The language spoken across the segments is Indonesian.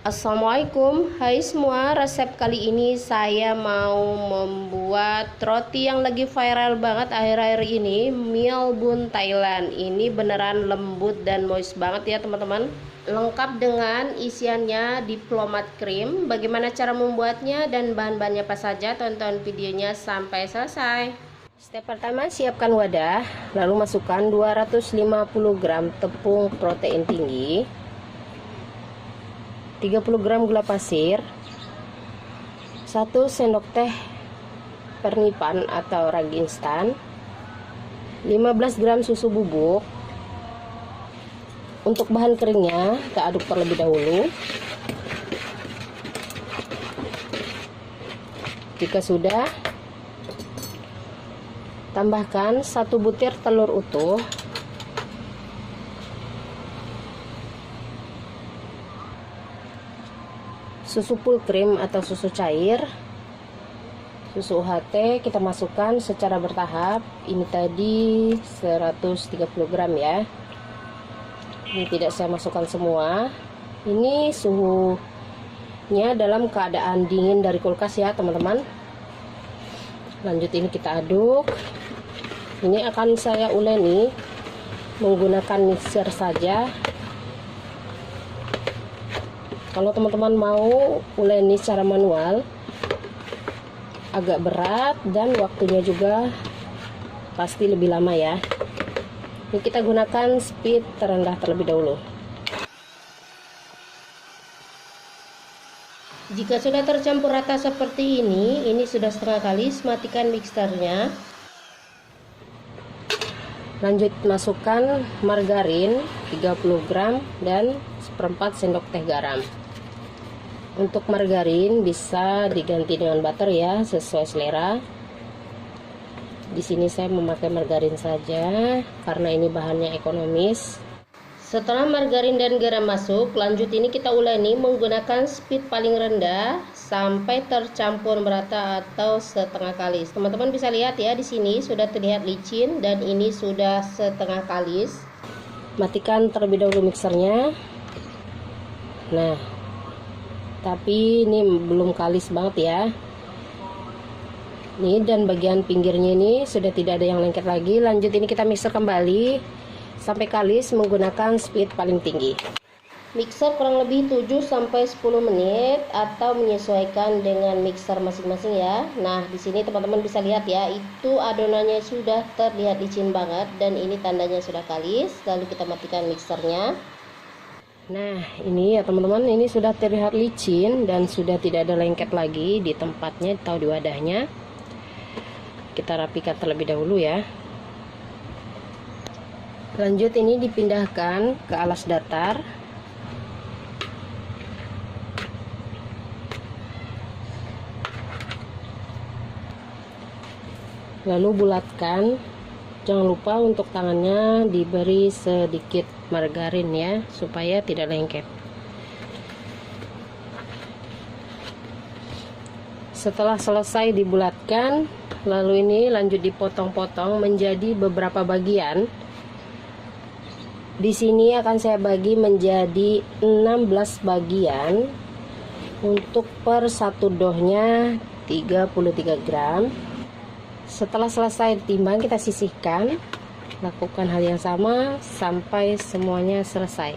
Assalamualaikum, hai semua. Resep kali ini saya mau membuat roti yang lagi viral banget akhir-akhir ini, Mie Bun Thailand. Ini beneran lembut dan moist banget ya teman-teman. Lengkap dengan isiannya diplomat cream. Bagaimana cara membuatnya dan bahan-bahannya apa saja, tonton videonya sampai selesai. Step pertama, siapkan wadah, lalu masukkan 250 gram tepung protein tinggi, 30 gram gula pasir, 1 sendok teh pernipan atau ragi instan, 15 gram susu bubuk. Untuk bahan keringnya kita aduk terlebih dahulu. Jika sudah, tambahkan 1 butir telur utuh, susu full cream atau susu cair, susu UHT kita masukkan secara bertahap. Ini tadi 130 gram ya. Ini tidak saya masukkan semua. Ini suhunya dalam keadaan dingin dari kulkas ya teman-teman. Lanjut ini kita aduk. Ini akan saya uleni menggunakan mixer saja. Kalau teman-teman mau uleni secara manual agak berat dan waktunya juga pasti lebih lama ya. Ini kita gunakan speed terendah terlebih dahulu. Jika sudah tercampur rata seperti ini sudah setengah kalis, matikan mixernya. Lanjut masukkan margarin 30 gram dan 1/4 sendok teh garam. Untuk margarin bisa diganti dengan butter ya, sesuai selera. Di sini saya memakai margarin saja karena ini bahannya ekonomis. Setelah margarin dan garam masuk, lanjut ini kita uleni menggunakan speed paling rendah sampai tercampur merata atau setengah kalis. Teman-teman bisa lihat ya, di sini sudah terlihat licin dan ini sudah setengah kalis. Matikan terlebih dahulu mixernya. Nah, tapi ini belum kalis banget ya. Nih, dan bagian pinggirnya ini sudah tidak ada yang lengket lagi. Lanjut ini kita mixer kembali sampai kalis menggunakan speed paling tinggi. Mixer kurang lebih 7-10 menit atau menyesuaikan dengan mixer masing-masing ya. Nah, di sini teman-teman bisa lihat ya, itu adonannya sudah terlihat licin banget dan ini tandanya sudah kalis. Lalu kita matikan mixernya. Nah, ini ya teman-teman, ini sudah terlihat licin dan sudah tidak ada lengket lagi di tempatnya atau di wadahnya. Kita rapikan terlebih dahulu ya. Lanjut ini dipindahkan ke alas datar. Lalu bulatkan. Jangan lupa untuk tangannya diberi sedikit margarin ya, supaya tidak lengket. Setelah selesai dibulatkan, lalu ini lanjut dipotong-potong menjadi beberapa bagian. Di sini akan saya bagi menjadi 16 bagian. Untuk per satu dohnya 33 gram. Setelah selesai ditimbang, kita sisihkan. Lakukan hal yang sama sampai semuanya selesai.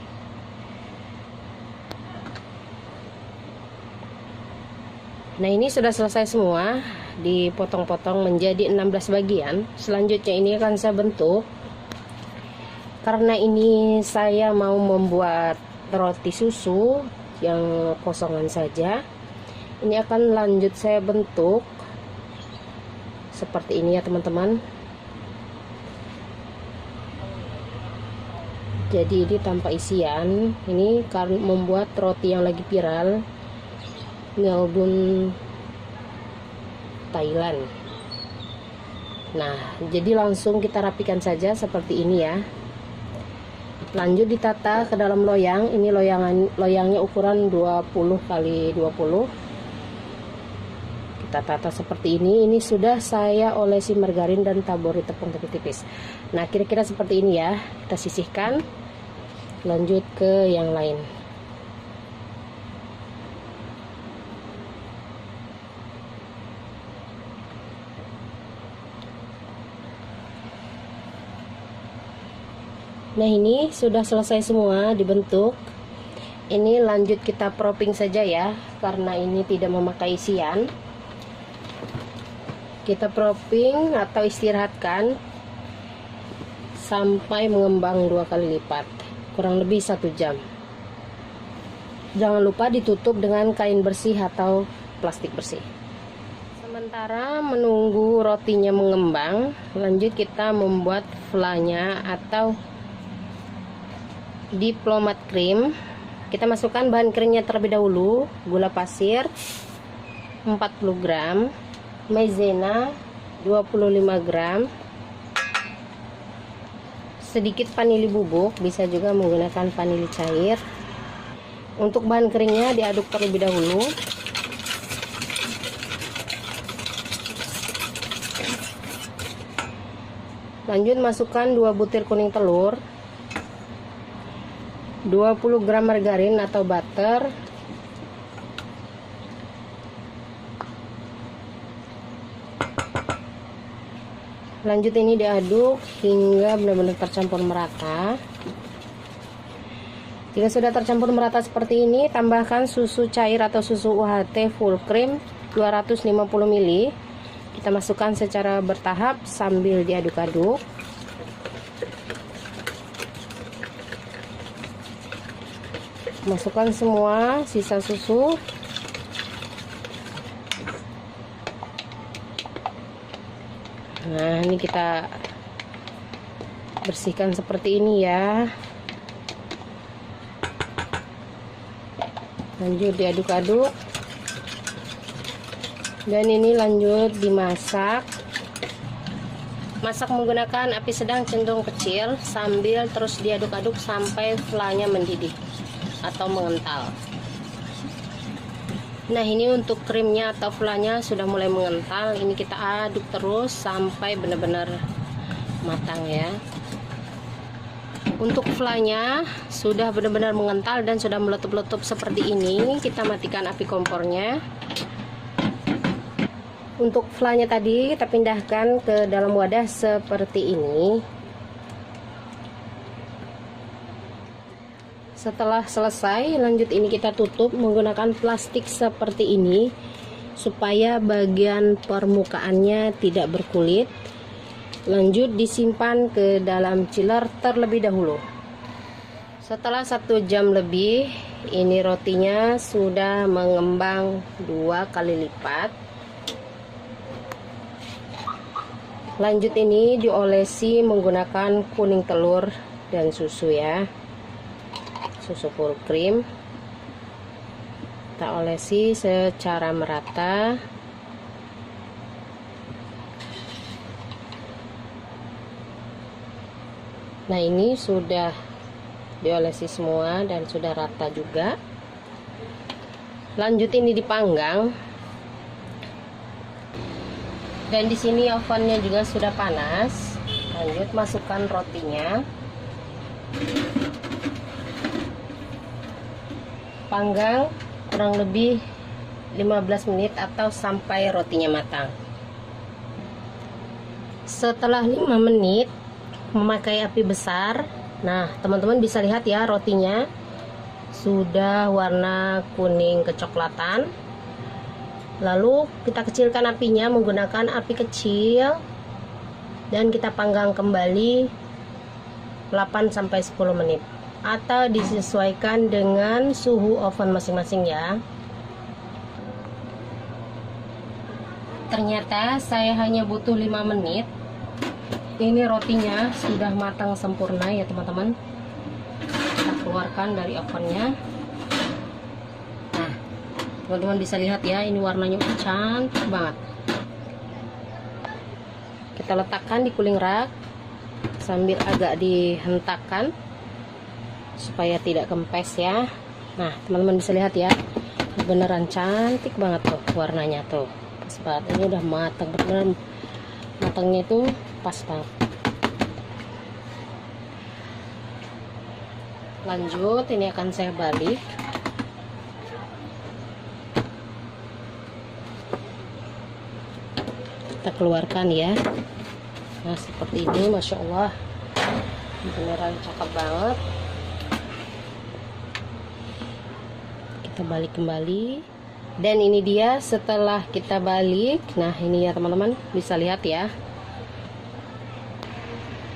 Nah, ini sudah selesai semua, dipotong-potong menjadi 16 bagian. Selanjutnya ini akan saya bentuk. Karena ini saya mau membuat roti susu yang kosongan saja, ini akan lanjut saya bentuk seperti ini ya teman-teman. Jadi ini tanpa isian. Ini karena membuat roti yang lagi viral, Mie Bun Thailand. Nah, jadi langsung kita rapikan saja seperti ini ya. Lanjut ditata ke dalam loyang. Ini loyangnya ukuran 20 x 20. Kita tata seperti ini. Ini sudah saya olesi margarin dan taburi tepung tipis-tipis. Nah, kira-kira seperti ini ya. Kita sisihkan. Lanjut ke yang lain. Nah, ini sudah selesai semua dibentuk. Ini lanjut kita propping saja ya, karena ini tidak memakai isian. Kita propping atau istirahatkan sampai mengembang 2 kali lipat, kurang lebih 1 jam. Jangan lupa ditutup dengan kain bersih atau plastik bersih. Sementara menunggu rotinya mengembang, lanjut kita membuat flanya atau diplomat cream. Kita masukkan bahan krimnya terlebih dahulu, gula pasir 40 gram, maizena 25 gram, sedikit vanili bubuk, bisa juga menggunakan vanili cair. Untuk bahan keringnya diaduk terlebih dahulu. Lanjut masukkan 2 butir kuning telur, 20 gram margarin atau butter, lanjut ini diaduk hingga benar-benar tercampur merata. Jika sudah tercampur merata seperti ini, tambahkan susu cair atau susu UHT full cream 250 ml. Kita masukkan secara bertahap sambil diaduk-aduk. Masukkan semua sisa susu. Nah, ini kita bersihkan seperti ini ya. Lanjut diaduk-aduk. Dan ini lanjut dimasak. Masak menggunakan api sedang cenderung kecil sambil terus diaduk-aduk sampai flanya mendidih atau mengental. Nah, ini untuk krimnya atau flanya sudah mulai mengental. Ini kita aduk terus sampai benar-benar matang ya. Untuk flanya sudah benar-benar mengental dan sudah meletup-letup seperti ini. Kita matikan api kompornya. Untuk flanya tadi kita pindahkan ke dalam wadah seperti ini. Setelah selesai, lanjut ini kita tutup menggunakan plastik seperti ini supaya bagian permukaannya tidak berkulit. Lanjut disimpan ke dalam chiller terlebih dahulu. Setelah 1 jam lebih, ini rotinya sudah mengembang 2 kali lipat. Lanjut ini diolesi menggunakan kuning telur dan susu ya, susu full cream. Kita olesi secara merata. Nah, ini sudah diolesi semua dan sudah rata juga. Lanjut ini dipanggang. Dan di sini ovennya juga sudah panas. Lanjut masukkan rotinya. Panggang kurang lebih 15 menit atau sampai rotinya matang. Setelah 5 menit memakai api besar, nah teman-teman bisa lihat ya, rotinya sudah warna kuning kecoklatan. Lalu kita kecilkan apinya menggunakan api kecil dan kita panggang kembali 8-10 menit atau disesuaikan dengan suhu oven masing-masing ya. Ternyata saya hanya butuh 5 menit. Ini rotinya sudah matang sempurna ya teman-teman. Kita keluarkan dari ovennya. Nah, teman-teman bisa lihat ya, ini warnanya cantik banget. Kita letakkan di cooling rack sambil agak dihentakkan supaya tidak kempes ya. Nah, teman-teman bisa lihat ya, beneran cantik banget tuh warnanya tuh, pas banget. Ini udah matang, beneran matangnya itu pas banget. Lanjut ini akan saya balik. Kita keluarkan ya. Nah, seperti ini, Masya Allah. beneran cakep banget. Kita balik kembali, dan ini dia setelah kita balik. Nah ini ya teman-teman, bisa lihat ya,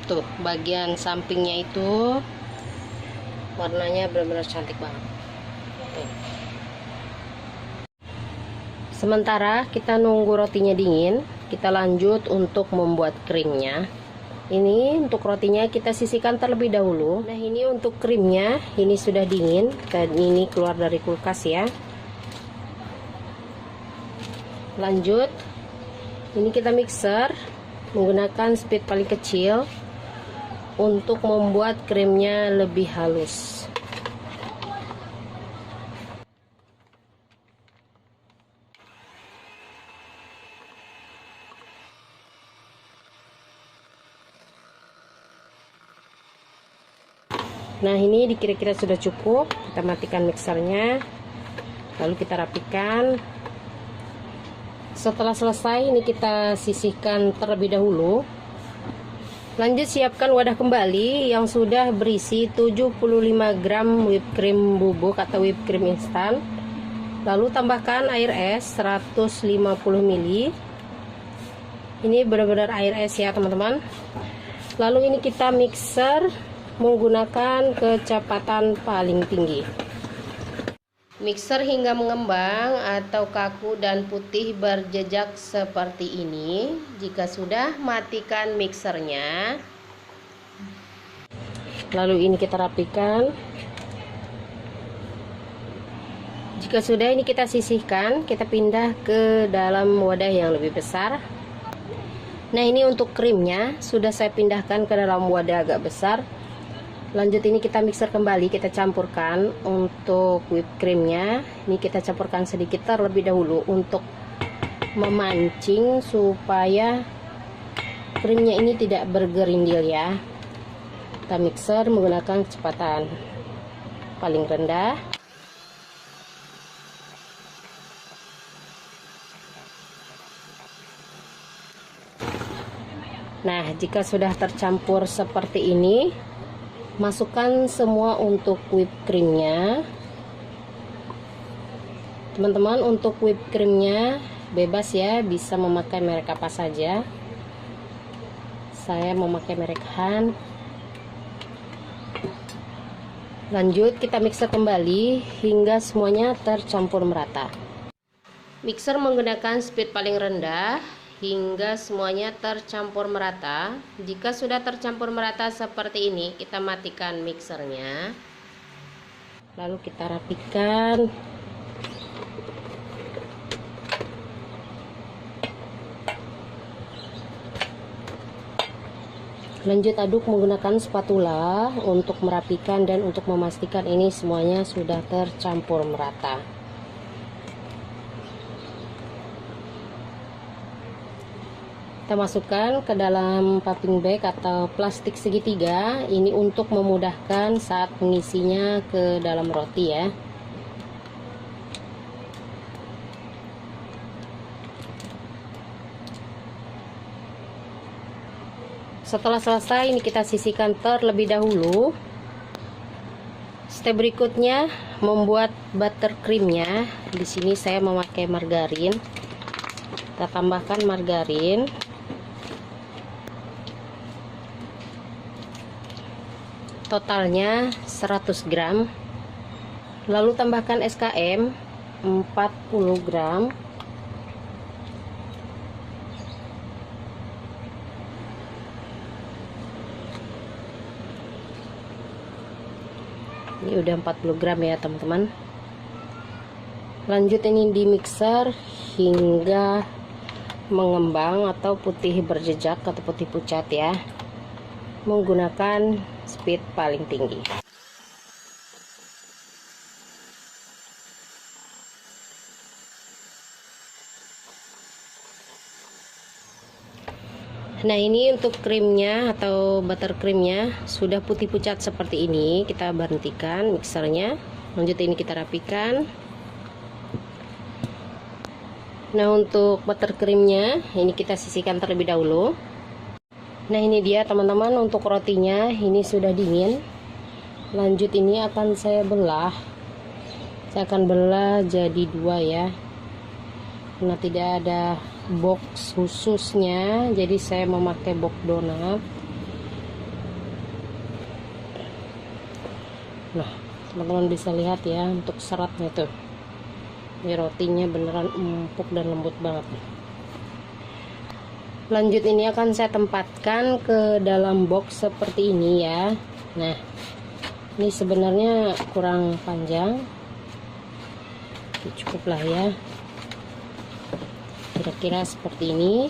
tuh bagian sampingnya itu warnanya benar-benar cantik banget tuh. Sementara kita nunggu rotinya dingin, kita lanjut untuk membuat krimnya. Ini untuk rotinya kita sisihkan terlebih dahulu. Nah ini untuk krimnya, ini sudah dingin dan ini keluar dari kulkas ya. Lanjut, ini kita mixer menggunakan speed paling kecil untuk membuat krimnya lebih halus. Nah ini kira-kira sudah cukup. Kita matikan mixernya, lalu kita rapikan. Setelah selesai, ini kita sisihkan terlebih dahulu. Lanjut siapkan wadah kembali yang sudah berisi 75 gram whipped cream bubuk atau whipped cream instan. Lalu tambahkan air es 150 ml. Ini benar-benar air es ya teman-teman. Lalu ini kita mixer menggunakan kecepatan paling tinggi. Mixer hingga mengembang atau kaku dan putih berjejak seperti ini. Jika sudah, matikan mixernya. Lalu ini kita rapikan. Jika sudah, ini kita sisihkan. Kita pindah ke dalam wadah yang lebih besar. Nah ini untuk krimnya sudah saya pindahkan ke dalam wadah agak besar. Lanjut ini kita mixer kembali, kita campurkan untuk whipped creamnya. Ini kita campurkan sedikit terlebih dahulu untuk memancing supaya krimnya ini tidak bergerindil ya. Kita mixer menggunakan kecepatan paling rendah. Nah jika sudah tercampur seperti ini, masukkan semua untuk whipped creamnya. Teman-teman, untuk whipped creamnya bebas ya, bisa memakai merek apa saja. Saya memakai merek Han. Lanjut kita mixer kembali hingga semuanya tercampur merata. Mixer menggunakan speed paling rendah hingga semuanya tercampur merata. Jika sudah tercampur merata seperti ini, kita matikan mixernya. Lalu kita rapikan. Lanjut aduk menggunakan spatula untuk merapikan dan untuk memastikan ini semuanya sudah tercampur merata. Kita masukkan ke dalam piping bag atau plastik segitiga. Ini untuk memudahkan saat mengisinya ke dalam roti ya. Setelah selesai, ini kita sisihkan terlebih dahulu. Step berikutnya membuat buttercreamnya. Di sini saya memakai margarin. Kita tambahkan margarin. Totalnya 100 gram. Lalu tambahkan SKM 40 gram. Ini udah 40 gram ya teman-teman. Lanjut ini di mixer hingga mengembang atau putih berjejak atau putih pucat ya, menggunakan speed paling tinggi. Nah ini untuk krimnya atau buttercreamnya sudah putih pucat seperti ini. Kita berhentikan mixernya. Lanjut ini kita rapikan. Nah untuk buttercreamnya ini kita sisihkan terlebih dahulu. Nah ini dia teman-teman, untuk rotinya ini sudah dingin. Lanjut ini akan saya belah. Saya akan belah jadi 2 ya, karena tidak ada box khususnya, jadi saya memakai box donat. Nah teman-teman bisa lihat ya untuk seratnya tuh, ini rotinya beneran empuk dan lembut banget. Lanjut ini akan saya tempatkan ke dalam box seperti ini ya. Nah ini sebenarnya kurang panjang, cukuplah ya, kira-kira seperti ini.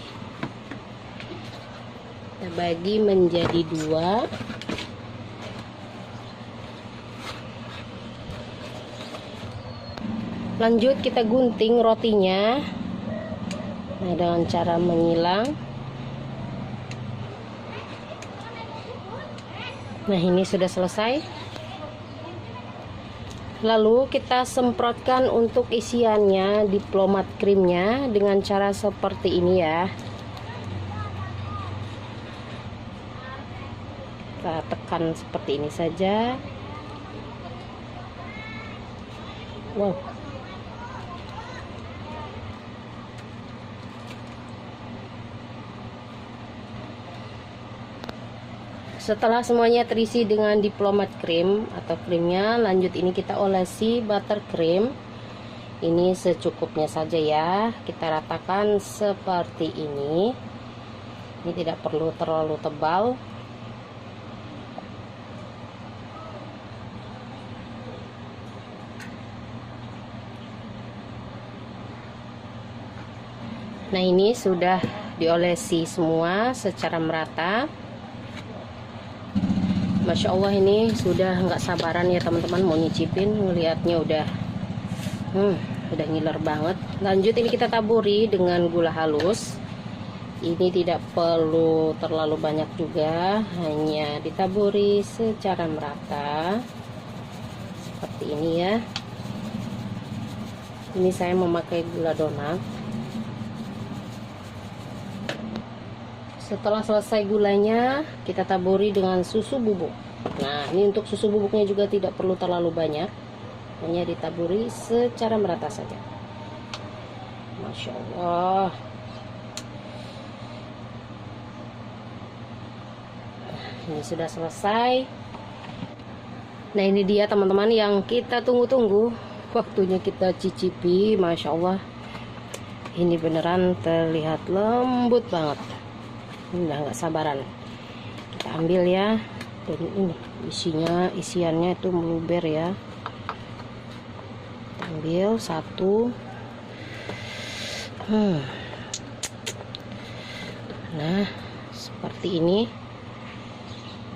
Kita bagi menjadi 2. Lanjut kita gunting rotinya, nah, dengan cara menyilang. Nah ini sudah selesai. Lalu kita semprotkan untuk isiannya diplomat krimnya dengan cara seperti ini ya. Kita tekan seperti ini saja. Wow. Setelah semuanya terisi dengan diplomat krim atau krimnya, lanjut ini kita olesi buttercream. Ini secukupnya saja ya, kita ratakan seperti ini. Ini tidak perlu terlalu tebal. Nah ini sudah diolesi semua secara merata. Masya Allah, ini sudah nggak sabaran ya teman-teman mau nyicipin. Ngelihatnya udah ngiler banget. Lanjut ini kita taburi dengan gula halus. Ini tidak perlu terlalu banyak juga, hanya ditaburi secara merata seperti ini ya. Ini saya memakai gula donat. Setelah selesai gulanya, kita taburi dengan susu bubuk. Nah ini untuk susu bubuknya juga tidak perlu terlalu banyak, hanya ditaburi secara merata saja. Masya Allah. Ini sudah selesai. Nah ini dia teman-teman yang kita tunggu-tunggu. Waktunya kita cicipi. Masya Allah, ini beneran terlihat lembut banget. Udah nggak sabaran. Kita ambil ya. Dan ini isiannya itu meluber ya. Kita ambil satu. Nah seperti ini.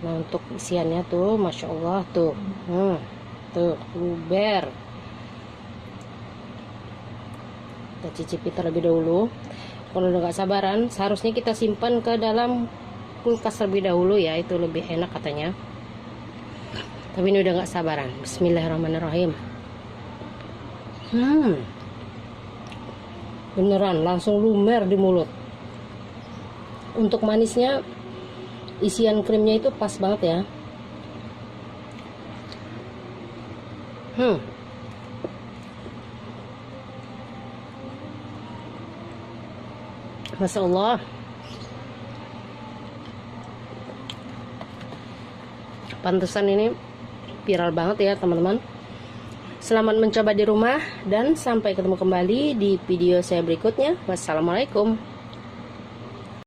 Nah untuk isiannya tuh Masya Allah tuh. Tuh luber. Kita cicipi terlebih dahulu. Kalau udah gak sabaran, seharusnya kita simpan ke dalam kulkas terlebih dahulu ya, itu lebih enak katanya. Tapi ini udah gak sabaran. Bismillahirrahmanirrahim. Beneran langsung lumer di mulut. Untuk manisnya, isian krimnya itu pas banget ya. Masya Allah. Pantesan ini viral banget ya teman-teman. Selamat mencoba di rumah dan sampai ketemu kembali di video saya berikutnya. Wassalamualaikum.